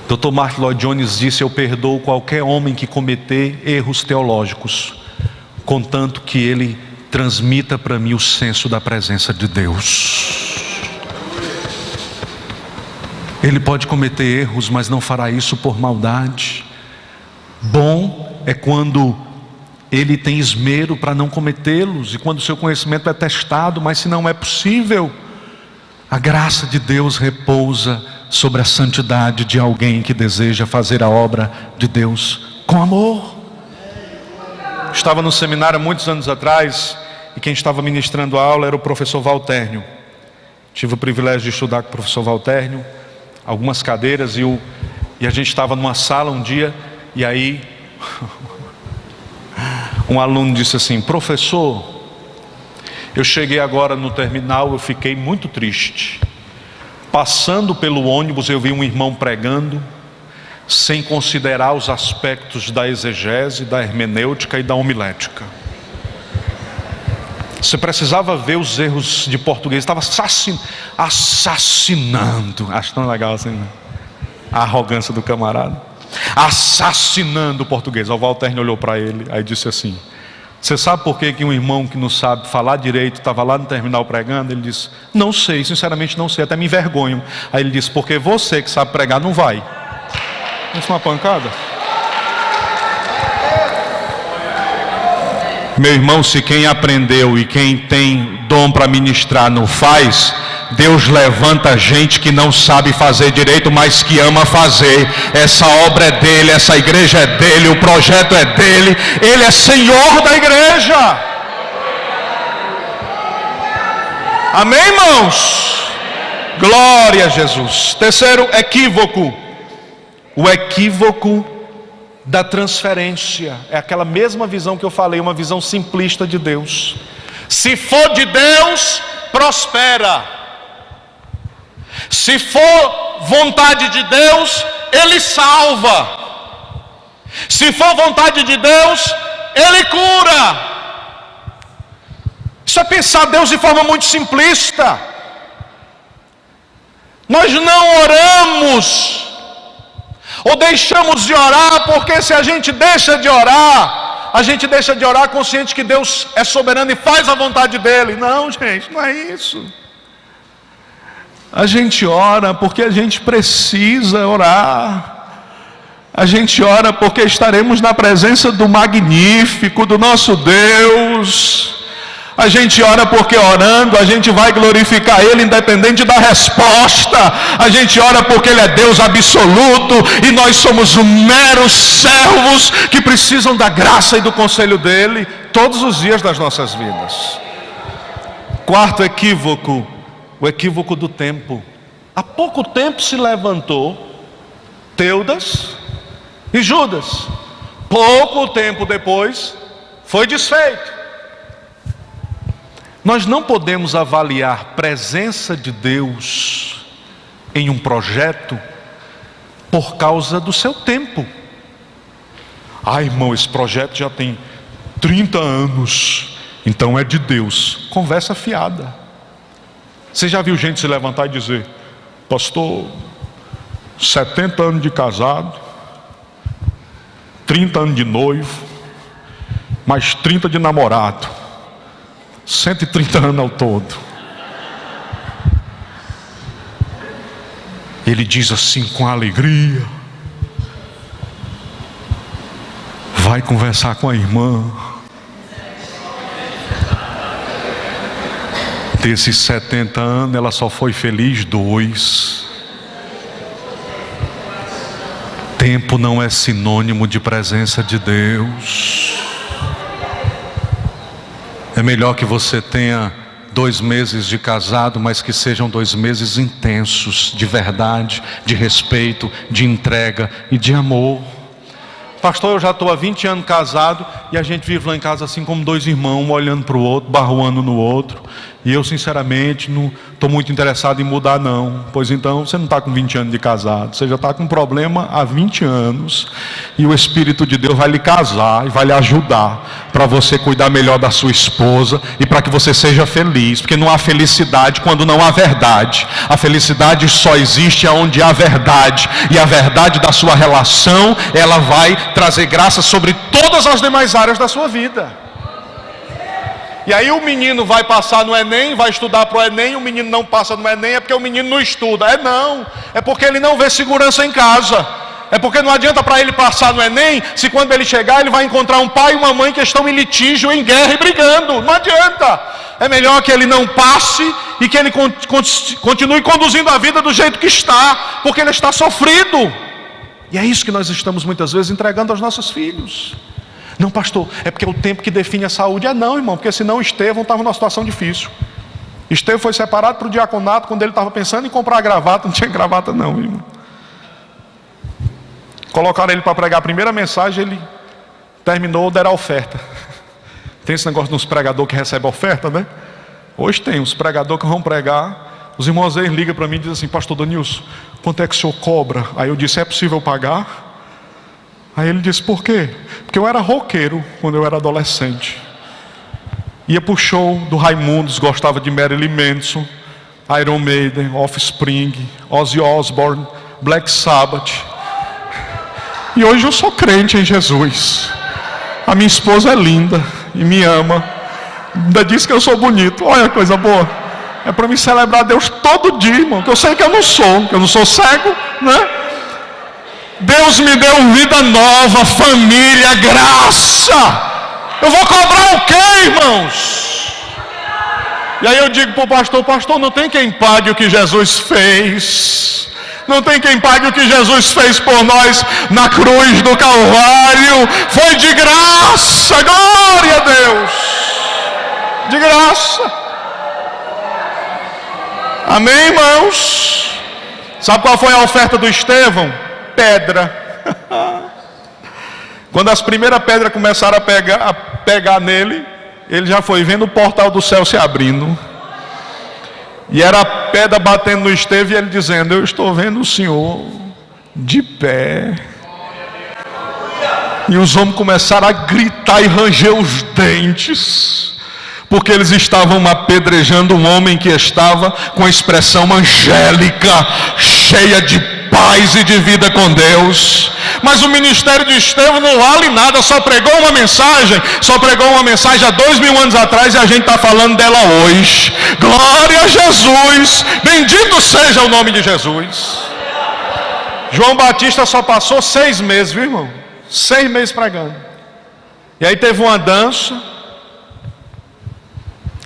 Dr. Martin Lloyd Jones disse: eu perdoo qualquer homem que cometer erros teológicos, contanto que ele transmita para mim o senso da presença de Deus. Ele pode cometer erros, mas não fará isso por maldade. Bom é quando ele tem esmero para não cometê-los, e quando o seu conhecimento é testado. Mas se não é possível, a graça de Deus repousa sobre a santidade de alguém que deseja fazer a obra de Deus com amor. Estava no seminário há muitos anos atrás, e quem estava ministrando a aula era o professor Valtérnio. Tive o privilégio de estudar com o professor Valtérnio, algumas cadeiras, e a gente estava numa sala um dia, e aí um aluno disse assim: professor, eu cheguei agora no terminal, eu fiquei muito triste. Passando pelo ônibus eu vi um irmão pregando, sem considerar os aspectos da exegese, da hermenêutica e da homilética. Você precisava ver os erros de português. Estava assassinando. Acho tão legal assim, né? A arrogância do camarada. Assassinando o português. O Valtérnio olhou para ele, aí disse assim: você sabe por que um irmão que não sabe falar direito estava lá no terminal pregando? Ele disse: não sei, sinceramente não sei, até me envergonho. Aí ele disse: porque você que sabe pregar não vai. Isso é uma pancada? Meu irmão, se quem aprendeu e quem tem dom para ministrar não faz, Deus levanta gente que não sabe fazer direito, mas que ama fazer. Essa obra é dele, essa igreja é dele, o projeto é dele, ele é Senhor da igreja. Amém, irmãos? Glória a Jesus. Terceiro equívoco, o equívoco da transferência. É aquela mesma visão que eu falei, uma visão simplista de Deus. Se for de Deus, prospera. Se for vontade de Deus, Ele salva. Se for vontade de Deus, Ele cura. Isso é pensar Deus de forma muito simplista. Nós não oramos ou deixamos de orar, porque se a gente deixa de orar, a gente deixa de orar consciente que Deus é soberano e faz a vontade dEle. Não, gente, não é isso. A gente ora porque a gente precisa orar. A gente ora porque estaremos na presença do magnífico, do nosso Deus. A gente ora porque orando a gente vai glorificar Ele independente da resposta. A gente ora porque Ele é Deus absoluto e nós somos meros servos que precisam da graça e do conselho dEle todos os dias das nossas vidas. Quarto equívoco, o equívoco do tempo. Há pouco tempo se levantou Teudas e Judas. Pouco tempo depois foi desfeito. Nós não podemos avaliar presença de Deus em um projeto por causa do seu tempo. Ah, irmão, esse projeto já tem 30 anos, então é de Deus. Conversa fiada. Você já viu gente se levantar e dizer: pastor, 70 anos de casado, 30 anos de noivo, mais 30 de namorado, 130 anos ao todo. Ele diz assim com alegria: vai conversar com a irmã. Desses 70 anos, ela só foi feliz 2. Tempo não é sinônimo de presença de Deus. É melhor que você tenha 2 meses de casado, mas que sejam 2 meses intensos, de verdade, de respeito, de entrega e de amor. Pastor, eu já estou há 20 anos casado e a gente vive lá em casa assim como 2 irmãos, um olhando para o outro, barroando no outro. E eu sinceramente não estou muito interessado em mudar não. Pois então você não está com 20 anos de casado, você já está com um problema há 20 anos. E o Espírito de Deus vai lhe casar e vai lhe ajudar para você cuidar melhor da sua esposa e para que você seja feliz. Porque não há felicidade quando não há verdade. A felicidade só existe onde há verdade. E a verdade da sua relação, ela vai trazer graça sobre todas as demais áreas da sua vida. E aí o menino vai passar no Enem, vai estudar para o Enem, o menino não passa no Enem, é porque o menino não estuda. Não, é porque ele não vê segurança em casa. É porque não adianta para ele passar no Enem, se quando ele chegar ele vai encontrar um pai e uma mãe que estão em litígio, em guerra e brigando. Não adianta. É melhor que ele não passe e que ele continue conduzindo a vida do jeito que está, porque ele está sofrido. E é isso que nós estamos muitas vezes entregando aos nossos filhos. Não, pastor, é porque é o tempo que define a saúde. Não, irmão, porque senão Estevão estava numa situação difícil. Estevão foi separado para o diaconato quando ele estava pensando em comprar a gravata. Não tinha gravata não, irmão. Colocaram ele para pregar a primeira mensagem, ele terminou, deram a oferta. Tem esse negócio dos pregadores que recebem oferta, né? Hoje tem os pregadores que vão pregar. Os irmãos aí ligam para mim e dizem assim: pastor Danilson, quanto é que o senhor cobra? Aí eu disse: é possível pagar? Aí ele disse: por quê? Porque eu era roqueiro quando eu era adolescente. Ia pro show do Raimundos, gostava de Marilyn Manson, Iron Maiden, Offspring, Ozzy Osbourne, Black Sabbath. E hoje eu sou crente em Jesus. A minha esposa é linda e me ama. Ainda diz que eu sou bonito. Olha que coisa boa. É para me celebrar Deus todo dia, irmão. Que eu sei que eu não sou cego, né? Deus me deu vida nova, família, graça. Eu vou cobrar o quê, irmãos? E aí eu digo para o pastor: pastor, não tem quem pague o que Jesus fez. Não tem quem pague o que Jesus fez por nós na cruz do Calvário. Foi de graça, glória a Deus. De graça. Amém, irmãos? Sabe qual foi a oferta do Estevão? Pedra. Quando as primeiras pedras começaram a pegar nele, ele já foi vendo o portal do céu se abrindo. E era a pedra batendo no Estevão e ele dizendo: eu estou vendo o Senhor de pé. E os homens começaram a gritar e ranger os dentes, porque eles estavam apedrejando um homem que estava com a expressão angélica, cheia de paz e de vida com Deus. Mas o ministério de Estevão não vale nada, só pregou uma mensagem há 2000 anos atrás, e a gente está falando dela hoje. Glória a Jesus, bendito seja o nome de Jesus. João Batista só passou 6 meses, viu, irmão? 6 meses pregando. E aí teve uma dança.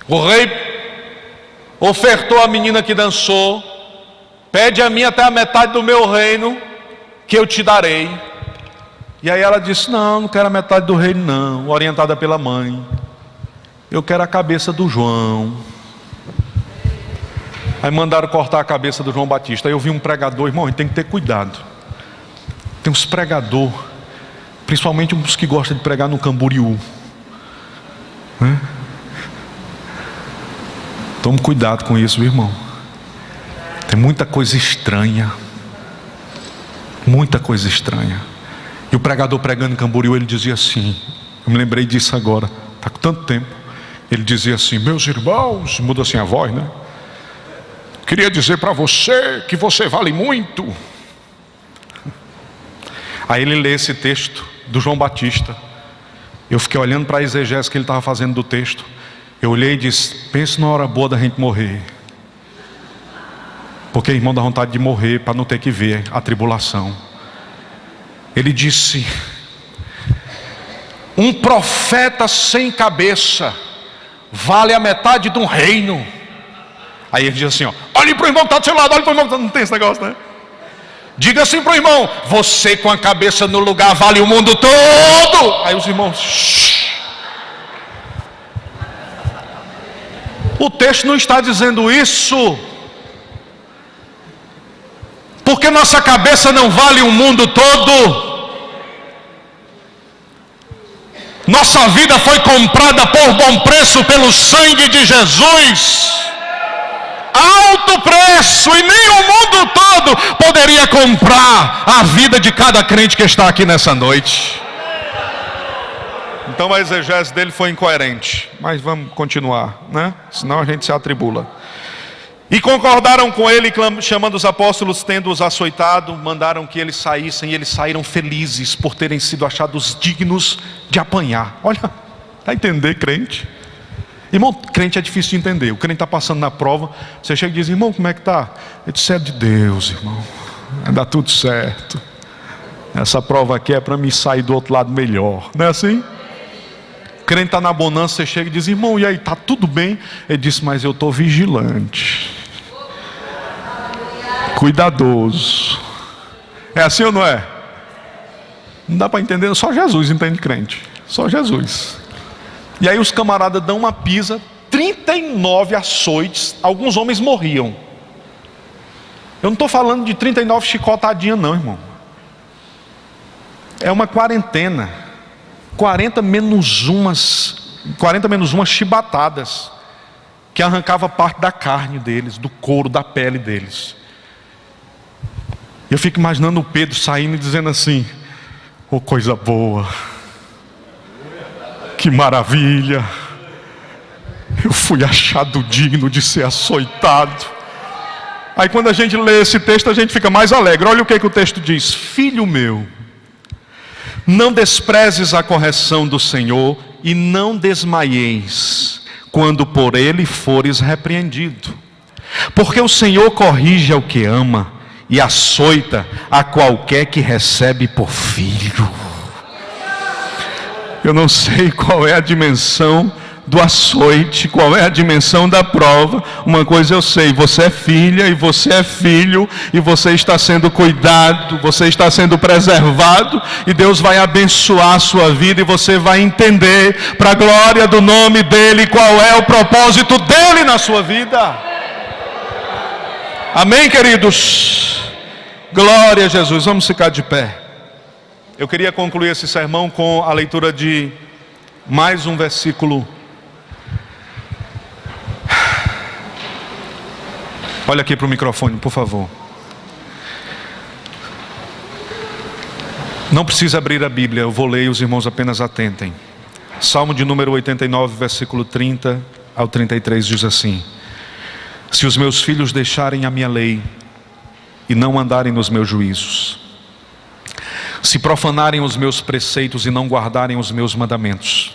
O rei ofertou a menina que dançou: pede a mim até a metade do meu reino, que eu te darei. E aí ela disse: não quero a metade do reino não, orientada pela mãe. Eu quero a cabeça do João. Aí mandaram cortar a cabeça do João Batista. Aí eu vi um pregador, irmão, a gente tem que ter cuidado. Tem uns pregadores, principalmente uns que gostam de pregar no Camboriú, né? Tome cuidado com isso, viu, irmão? Tem muita coisa estranha. Muita coisa estranha. E o pregador pregando em Camboriú, ele dizia assim, eu me lembrei disso agora, está com tanto tempo. Ele dizia assim: meus irmãos, muda assim a voz, né? Queria dizer para você que você vale muito. Aí ele lê esse texto do João Batista. Eu fiquei olhando para a exegese que ele estava fazendo do texto. Eu olhei e disse: pense na hora boa da gente morrer. Porque irmão dá vontade de morrer para não ter que ver a tribulação. Ele disse: um profeta sem cabeça vale a metade de um reino. Aí ele diz assim, ó, olhe para o irmão que está do seu lado, olhe para o irmão que não tem esse negócio, né? Diga assim para o irmão: você com a cabeça no lugar vale o mundo todo. Aí os irmãos, shh. O texto não está dizendo isso porque nossa cabeça não vale o mundo todo. Nossa vida foi comprada por bom preço pelo sangue de Jesus. Alto preço, e nem o mundo todo poderia comprar a vida de cada crente que está aqui nessa noite. Então a exegese dele foi incoerente, mas vamos continuar, né? Senão a gente se atribula. E concordaram com ele, chamando os apóstolos, tendo-os açoitado, mandaram que eles saíssem, e eles saíram felizes por terem sido achados dignos de apanhar. Olha, para entender, crente. Irmão, crente é difícil de entender. O crente está passando na prova, você chega e diz: irmão, como é que está? Ele disse: é de Deus, irmão, vai dar tudo certo. Essa prova aqui é para me sair do outro lado melhor. Não é assim? O crente está na bonança, você chega e diz: irmão, e aí, está tudo bem? Ele disse: mas eu estou vigilante, cuidadoso. É assim ou não é? Não dá para entender, só Jesus entende crente. Só Jesus. E aí os camaradas dão uma pisa, 39 açoites, alguns homens morriam. Eu não estou falando de 39 chicotadinhas não, irmão. É uma quarentena. 40 menos umas chibatadas, que arrancava parte da carne deles, do couro, da pele deles. Eu fico imaginando o Pedro saindo e dizendo assim: oh, coisa boa, que maravilha, eu fui achado digno de ser açoitado. Aí quando a gente lê esse texto, a gente fica mais alegre. Olha o que o texto diz: filho meu, não desprezes a correção do Senhor, e não desmaieis quando por ele fores repreendido. Porque o Senhor corrige ao que ama, e açoita a qualquer que recebe por filho. Eu não sei qual é a dimensão do açoite, qual é a dimensão da prova. Uma coisa eu sei: você é filha e você é filho, e você está sendo cuidado, você está sendo preservado, e Deus vai abençoar a sua vida, e você vai entender, para a glória do nome dEle, qual é o propósito dEle na sua vida. Amém, queridos? Glória a Jesus. Vamos ficar de pé. Eu queria concluir esse sermão com a leitura de mais um versículo. Olha aqui para o microfone, por favor. Não precisa abrir a Bíblia, eu vou ler e os irmãos apenas atentem. Salmo de número 89, versículo 30 ao 33 diz assim: se os meus filhos deixarem a minha lei e não andarem nos meus juízos, se profanarem os meus preceitos e não guardarem os meus mandamentos,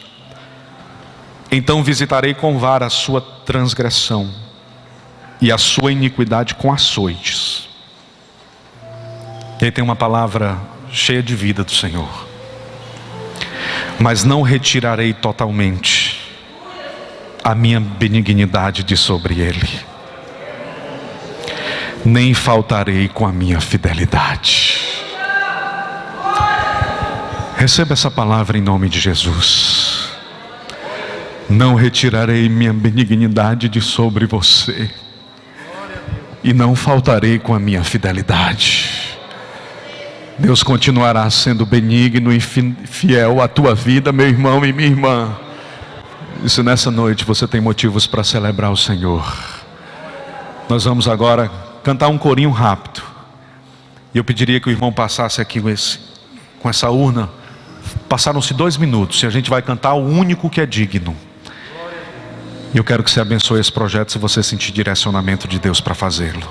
então visitarei com vara a sua transgressão e a sua iniquidade com açoites. E aí tem uma palavra cheia de vida do Senhor: mas não retirarei totalmente a minha benignidade de sobre ele, nem faltarei com a minha fidelidade. Receba essa palavra em nome de Jesus. Não retirarei minha benignidade de sobre você, e não faltarei com a minha fidelidade. Deus continuará sendo benigno e fiel à tua vida, meu irmão e minha irmã. E se nessa noite você tem motivos para celebrar o Senhor, nós vamos agora cantar um corinho rápido. E eu pediria que o irmão passasse aqui com essa urna. Passaram-se 2 minutos e a gente vai cantar o único que é digno. E eu quero que você abençoe esse projeto se você sentir direcionamento de Deus para fazê-lo.